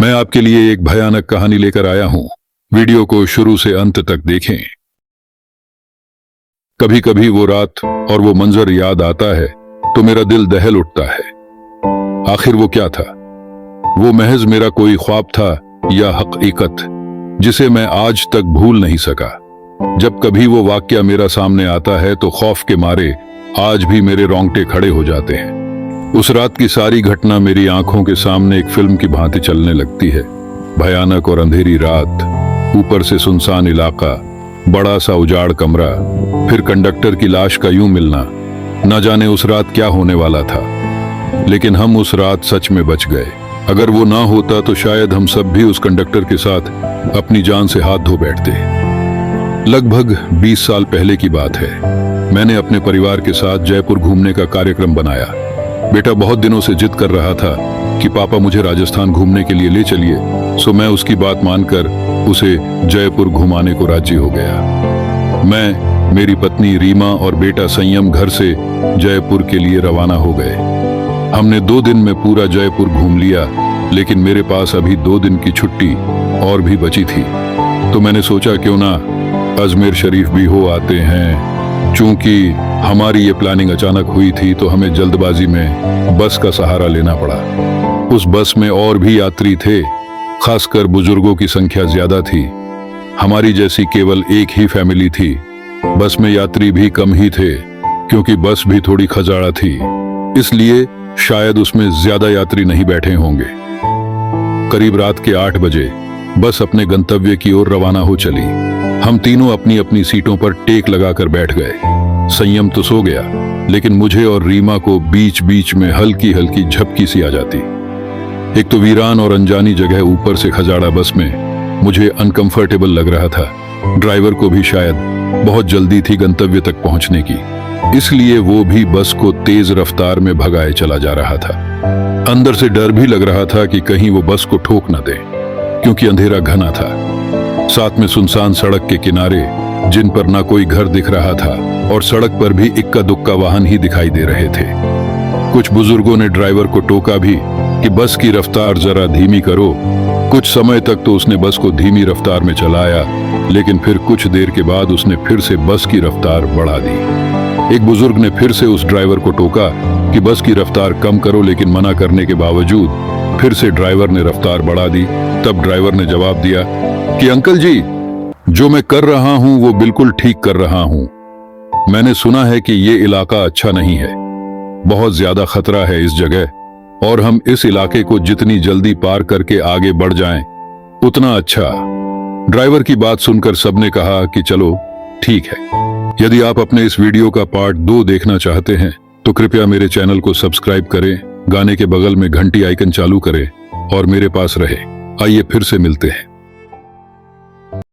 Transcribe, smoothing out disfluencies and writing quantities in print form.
मैं आपके लिए एक भयानक कहानी लेकर आया हूं। वीडियो को शुरू से अंत तक देखें। कभी कभी वो रात और वो मंजर याद आता है तो मेरा दिल दहल उठता है। आखिर वो क्या था? वो महज मेरा कोई ख्वाब था या हकीकत जिसे मैं आज तक भूल नहीं सका। जब कभी वो वाकया मेरा सामने आता है तो खौफ के मारे आज भी मेरे रोंगटे खड़े हो जाते हैं। उस रात की सारी घटना मेरी आंखों के सामने एक फिल्म की भांति चलने लगती है। भयानक और अंधेरी रात, ऊपर से सुनसान इलाका, बड़ा सा उजाड़ कमरा, फिर कंडक्टर की लाश का यूं मिलना। न जाने उस रात क्या होने वाला था, लेकिन हम उस रात सच में बच गए। अगर वो ना होता तो शायद हम सब भी उस कंडक्टर के साथ अपनी जान से हाथ धो बैठते। लगभग 20 साल पहले की बात है। मैंने अपने परिवार के साथ जयपुर घूमने का कार्यक्रम बनाया। बेटा बहुत दिनों से जिद कर रहा था कि पापा मुझे राजस्थान घूमने के लिए ले चलिए, सो मैं उसकी बात मानकर उसे जयपुर घुमाने को राजी हो गया। मैं, मेरी पत्नी रीमा और बेटा संयम घर से जयपुर के लिए रवाना हो गए। हमने 2 दिन में पूरा जयपुर घूम लिया, लेकिन मेरे पास अभी 2 दिन की छुट्टी और भी बची थी। तो मैंने सोचा क्यों ना अजमेर शरीफ भी हो आते हैं। चूंकि हमारी ये प्लानिंग अचानक हुई थी तो हमें जल्दबाजी में बस का सहारा लेना पड़ा। उस बस में और भी यात्री थे, खासकर बुजुर्गों की संख्या ज्यादा थी। हमारी जैसी केवल एक ही फैमिली थी। बस में यात्री भी कम ही थे, क्योंकि बस भी थोड़ी खजाड़ा थी, इसलिए शायद उसमें ज्यादा यात्री नहीं बैठे होंगे। करीब रात के 8 बजे बस अपने गंतव्य की ओर रवाना हो चली। हम तीनों अपनी अपनी सीटों पर टेक लगाकर बैठ गए। संयम तो सो गया, लेकिन मुझे और रीमा को बीच बीच में हल्की हल्की झपकी सी आ जाती। एक तो वीरान और अनजानी जगह, ऊपर से खजाड़ा बस में मुझे अनकंफर्टेबल लग रहा था। ड्राइवर को भी शायद बहुत जल्दी थी गंतव्य तक पहुंचने की, इसलिए वो भी बस को तेज रफ्तार में भगाए चला जा रहा था। अंदर से डर भी लग रहा था कि कहीं वो बस को ठोक न दे, क्योंकि अंधेरा घना था। साथ में सुनसान सड़क के किनारे, जिन पर ना कोई घर दिख रहा था, और सड़क पर भी इक्का दुक्का वाहन ही दिखाई दे रहे थे। कुछ बुजुर्गों ने ड्राइवर को टोका भी कि बस की रफ्तार जरा धीमी करो। कुछ समय तक तो उसने बस को धीमी रफ्तार में चलाया, लेकिन फिर कुछ देर के बाद उसने फिर से बस की रफ्तार बढ़ा दी। एक बुजुर्ग ने फिर से उस ड्राइवर को टोका कि बस की रफ्तार कम करो, लेकिन मना करने के बावजूद फिर से ड्राइवर ने रफ्तार बढ़ा दी। तब ड्राइवर ने जवाब दिया कि अंकल जी, जो मैं कर रहा हूं वो बिल्कुल ठीक कर रहा हूं। मैंने सुना है कि ये इलाका अच्छा नहीं है, बहुत ज्यादा खतरा है इस जगह, और हम इस इलाके को जितनी जल्दी पार करके आगे बढ़ जाएं उतना अच्छा। ड्राइवर की बात सुनकर सबने कहा कि चलो ठीक है। यदि आप अपने इस वीडियो का पार्ट 2 देखना चाहते हैं तो कृपया मेरे चैनल को सब्सक्राइब करें, गाने के बगल में घंटी आइकन चालू करें और मेरे पास रहे। आइए फिर से मिलते हैं।